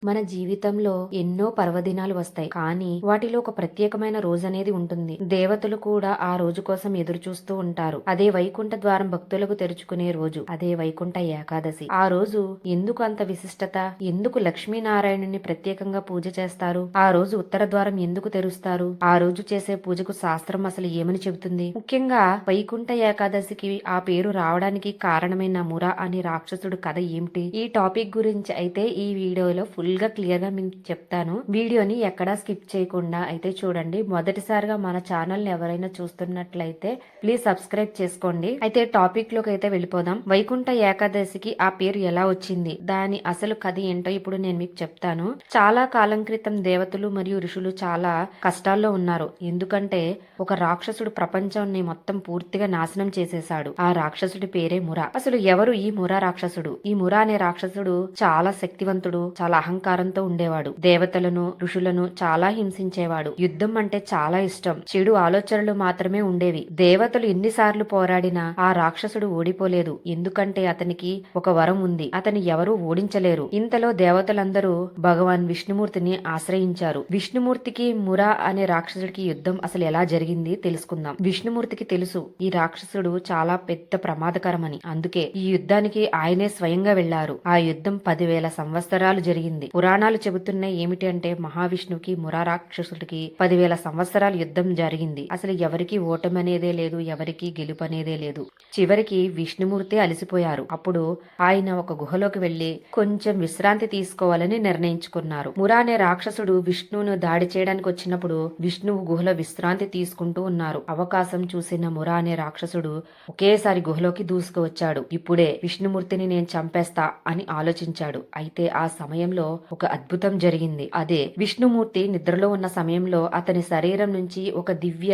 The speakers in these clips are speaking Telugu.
మన జీవితంలో ఎన్నో పర్వదినాలు వస్తాయి. కానీ వాటిలో ఒక ప్రత్యేకమైన రోజు అనేది ఉంటుంది. దేవతలు కూడా ఆ రోజు కోసం ఎదురు చూస్తూ ఉంటారు. అదే వైకుంఠ ద్వారం భక్తులకు తెరుచుకునే రోజు. అదే వైకుంఠ ఏకాదశి. ఆ రోజు ఎందుకు అంత విశిష్టత? ఎందుకు లక్ష్మీనారాయణుని ప్రత్యేకంగా పూజ చేస్తారు? ఆ రోజు ఉత్తర ద్వారం ఎందుకు తెరుస్తారు? ఆ రోజు చేసే పూజకు శాస్త్రం అసలు ఏమని చెబుతుంది? ముఖ్యంగా వైకుంఠ ఏకాదశికి ఆ పేరు రావడానికి కారణమైన ముర అనే రాక్షసుడు కథ ఏమిటి? ఈ టాపిక్ గురించి అయితే ఈ వీడియోలో ఫుల్ గా క్లియర్ గా మీకు చెప్తాను. వీడియోని ఎక్కడా స్కిప్ చేయకుండా అయితే చూడండి. మొదటిసారిగా మన ఛానల్ ని ఎవరైనా చూస్తున్నట్లయితే ప్లీజ్ సబ్స్క్రైబ్ చేసుకోండి. అయితే టాపిక్ లోకి అయితే వెళ్ళిపోదాం. వైకుంఠ ఏకాదశికి ఆ పేరు ఎలా వచ్చింది, దాని అసలు కథ ఏంటో ఇప్పుడు నేను మీకు చెప్తాను. చాలా కాలం క్రితం దేవతలు మరియు ఋషులు చాలా కష్టాల్లో ఉన్నారు. ఎందుకంటే ఒక రాక్షసుడు ప్రపంచాన్ని మొత్తం పూర్తిగా నాశనం చేసేశాడు. ఆ రాక్షసుడి పేరే ముర. అసలు ఎవరు ఈ ముర రాక్షసుడు? ఈ ముర అనే రాక్షసుడు చాలా శక్తివంతుడు, చాలా అహంకారంతో ఉండేవాడు. దేవతలను ఋషులను చాలా హింసించేవాడు. యుద్ధం అంటే చాలా ఇష్టం. చెడు ఆలోచనలు మాత్రమే ఉండేవి. దేవతలు ఎన్నిసార్లు పోరాడినా ఆ రాక్షసుడు ఓడిపోలేదు. ఎందుకంటే అతనికి ఒక వరం ఉంది. అతని ఎవరూ ఓడించలేరు. ఇంతలో దేవతలందరూ భగవాన్ విష్ణుమూర్తిని ఆశ్రయించారు. విష్ణుమూర్తికి ముర అనే రాక్షసుడికి యుద్ధం అసలు ఎలా జరిగింది తెలుసుకుందాం. విష్ణుమూర్తికి తెలుసు ఈ రాక్షసుడు చాలా పెద్ద ప్రమాదకరమని. అందుకే ఈ యుద్ధానికి ఆయనే స్వయంగా వెళ్లారు. ఆ యుద్ధం 10,000 సంవత్సరాలు జరిగింది. పురాణాలు చెబుతున్నాయి ఏమిటి అంటే మహావిష్ణువుకి మురా రాక్షసుడికి 10,000 సంవత్సరాల యుద్ధం జరిగింది. అసలు ఎవరికి ఓటమి అనేదే లేదు, ఎవరికి గెలుపు అనేదే లేదు. చివరికి విష్ణుమూర్తి అలసిపోయారు. అప్పుడు ఆయన ఒక గుహలోకి వెళ్లి కొంచెం విశ్రాంతి తీసుకోవాలని నిర్ణయించుకున్నారు. మురా అనే రాక్షసుడు విష్ణువును దాడి చేయడానికి వచ్చినప్పుడు విష్ణువు గుహలో విశ్రాంతి తీసుకుంటూ ఉన్నారు. అవకాశం చూసిన మురా అనే రాక్షసుడు ఒకేసారి గుహలోకి దూసుకువచ్చాడు. ఇప్పుడే విష్ణుమూర్తిని నేను చంపేస్తా అని ఆలోచించాడు. అయితే ఆ సమయంలో ఒక అద్భుతం జరిగింది. అదే విష్ణుమూర్తి నిద్రలో ఉన్న సమయంలో అతని శరీరం నుంచి ఒక దివ్య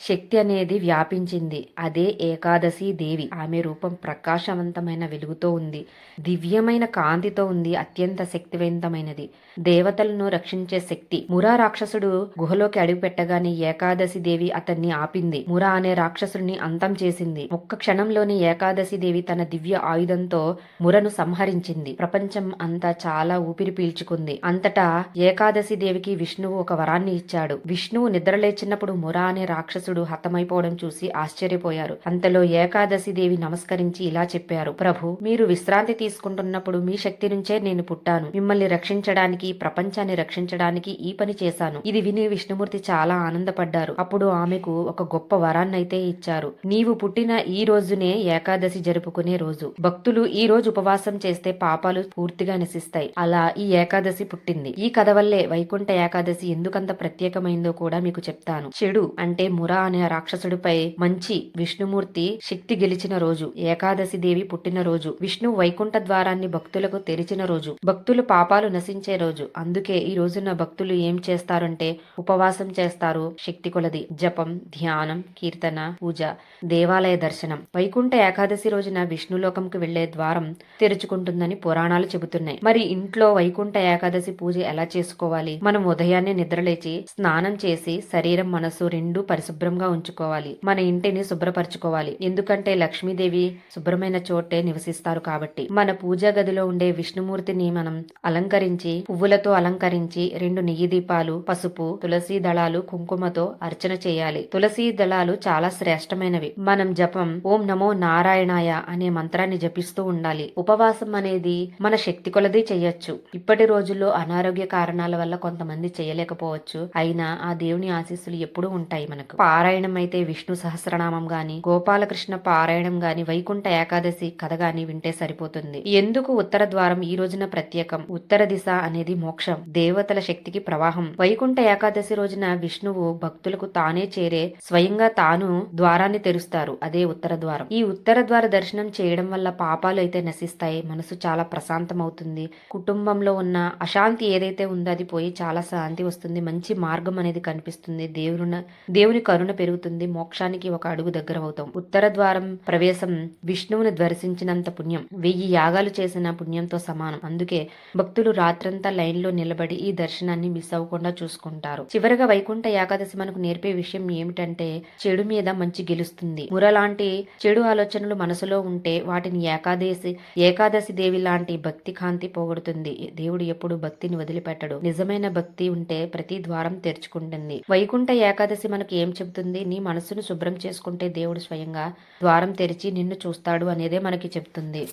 శక్తి అనేది వ్యాపించింది. అదే ఏకాదశి దేవి. ఆమె రూపం ప్రకాశవంతమైన వెలుగుతో ఉంది, దివ్యమైన కాంతితో ఉంది, అత్యంత శక్తివంతమైనది, దేవతలను రక్షించే శక్తి. మురా రాక్షసుడు గుహలోకి అడుగు పెట్టగానే ఏకాదశి దేవి అతన్ని ఆపింది. మురా అనే రాక్షసుడిని అంతం చేసింది. ఒక్క క్షణంలోనే ఏకాదశి దేవి తన దివ్య ఆయుధంతో మురను సంహరించింది. ప్రపంచం అంతా చాలా ఊపిరి పీల్చుకుంది. అంతటా ఏకాదశి దేవికి విష్ణువు ఒక వరాన్ని ఇచ్చాడు. విష్ణువు నిద్రలేచినప్పుడు మురా అనే రాక్షసుడు హతమైపోవడం చూసి ఆశ్చర్యపోయారు. అంతలో ఏకాదశి దేవి నమస్కరించి ఇలా చెప్పారు: ప్రభు, మీరు విశ్రాంతి తీసుకుంటున్నప్పుడు మీ శక్తి నుంచే నేను పుట్టాను. మిమ్మల్ని రక్షించడానికి, ప్రపంచాన్ని రక్షించడానికి ఈ పని చేశాను. ఇది విని విష్ణుమూర్తి చాలా ఆనందపడ్డారు. అప్పుడు ఆమెకు ఒక గొప్ప వరాన్నైతే ఇచ్చారు. నీవు పుట్టిన ఈ రోజునే ఏకాదశి జరుపుకునే రోజు. భక్తులు ఈ రోజు ఉపవాసం చేస్తే పాపాలు పూర్తిగా నశిస్తాయి. అలా ఈ ఏకాదశి పుట్టింది. ఈ కథ వల్లే వైకుంఠ ఏకాదశి ఎందుకంత ప్రత్యేకమైందో కూడా మీకు చెప్తాను. చెడు అంటే మురా అనే రాక్షసుడిపై మంచి విష్ణుమూర్తి శక్తి గెలిచిన రోజు. ఏకాదశి దేవి పుట్టిన రోజు. విష్ణువు వైకుంఠ ద్వారాన్ని భక్తులకు తెరిచిన రోజు. భక్తులు పాపాలు నశించే రోజు. అందుకే ఈ రోజున భక్తులు ఏం చేస్తారంటే ఉపవాసం చేస్తారు. శక్తి కొలది జపం, ధ్యానం, కీర్తన, పూజ, దేవాలయ దర్శనం. వైకుంఠ ఏకాదశి రోజున విష్ణులోకంకి వెళ్లే ద్వారం తెరుచుకుంటుందని పురాణాలు చెబుతున్నాయి. మరి ఇంట్లో వైకుంఠ ఏకాదశి పూజ ఎలా చేసుకోవాలి? మనం ఉదయాన్నే నిద్రలేచి స్నానం చేసి శరీరం, మనసు రెండూ పరిశుభ్రంగా ఉంచుకోవాలి. మన ఇంటిని శుభ్రపరచుకోవాలి. ఎందుకంటే లక్ష్మీదేవి శుభ్రమైన చోటే నివసిస్తారు కాబట్టి. మన పూజా గదిలో ఉండే విష్ణుమూర్తిని మనం అలంకరించి, పువ్వులతో అలంకరించి 2 నెయ్యి దీపాలు, పసుపు, తులసి దళాలు, కుంకుమతో అర్చన చేయాలి. తులసి దళాలు చాలా శ్రేష్టమైనవి. మనం జపం ఓం నమో నారాయణాయ అనే మంత్రాన్ని జపిస్తూ ఉండాలి. ఉపవాసం అనేది మన శక్తి కొలది చెయ్యొచ్చు. ఇప్పటి రోజుల్లో అనారోగ్య కారణాల వల్ల కొంతమంది చేయలేకపోవచ్చు. అయినా ఆ దేవుని ఆశీస్సులు ఎప్పుడూ ఉంటాయి మనకు. పారాయణం అయితే విష్ణు సహస్రనామం గాని, గోపాలకృష్ణ పారాయణం గాని, వైకుంఠ ఏకాదశి కథ గాని వింటే సరిపోతుంది. ఎందుకు ఉత్తర ద్వారం ఈ రోజున ప్రత్యేకం? ఉత్తర దిశ అనేది మోక్షం, దేవతల శక్తికి ప్రవాహం. వైకుంఠ ఏకాదశి రోజున విష్ణువు భక్తులకు తానే చేరే స్వయంగా తాను ద్వారాన్ని తెరుస్తారు. అదే ఉత్తర ద్వారం. ఈ ఉత్తర ద్వార దర్శనం చేయడం వల్ల పాపాలు అయితే నశిస్తాయి. మనసు చాలా ప్రశాంతం అవుతుంది. కుటుంబంలో ఉన్న అశాంతి ఏదైతే ఉందో అది పోయి చాలా శాంతి వస్తుంది. మంచి మార్గం అనేది కనిపిస్తుంది. దేవుని కరుణ పెరుగుతుంది. మోక్షానికి ఒక అడుగు దగ్గర అవుతాం. ఉత్తర ద్వారం ప్రవేశం విష్ణువుని దర్శించినంత పుణ్యం 1000 యాగాలు చేసిన పుణ్యంతో సమానం. అందుకే భక్తులు రాత్రంతా లైన్ లో నిలబడి ఈ దర్శనాన్ని మిస్ అవ్వకుండా చూసుకుంటారు. చివరగా వైకుంఠ ఏకాదశి మనకు నేర్పే విషయం ఏమిటంటే చెడు మీద మంచి గెలుస్తుంది. మురలాంటి చెడు ఆలోచనలు మనసులో ఉంటే వాటిని ఏకాదశి దేవి లాంటి భక్తి కాంతి పోగొడుతుంది. దేవుడు ఎప్పుడు భక్తిని వదిలిపెట్టడు. నిజమైన భక్తి ఉంటే ప్రతి ద్వారం తెరుచుకుంటుంది. వైకుంఠ ఏకాదశి మనకు ఏం చెబుతుంది? నీ మనసును శుభ్రం చేసుకుంటే దేవుడు స్వయంగా ద్వారం తెరిచి నిన్ను చూస్తాడు అనేదే మనకి చెప్తుంది.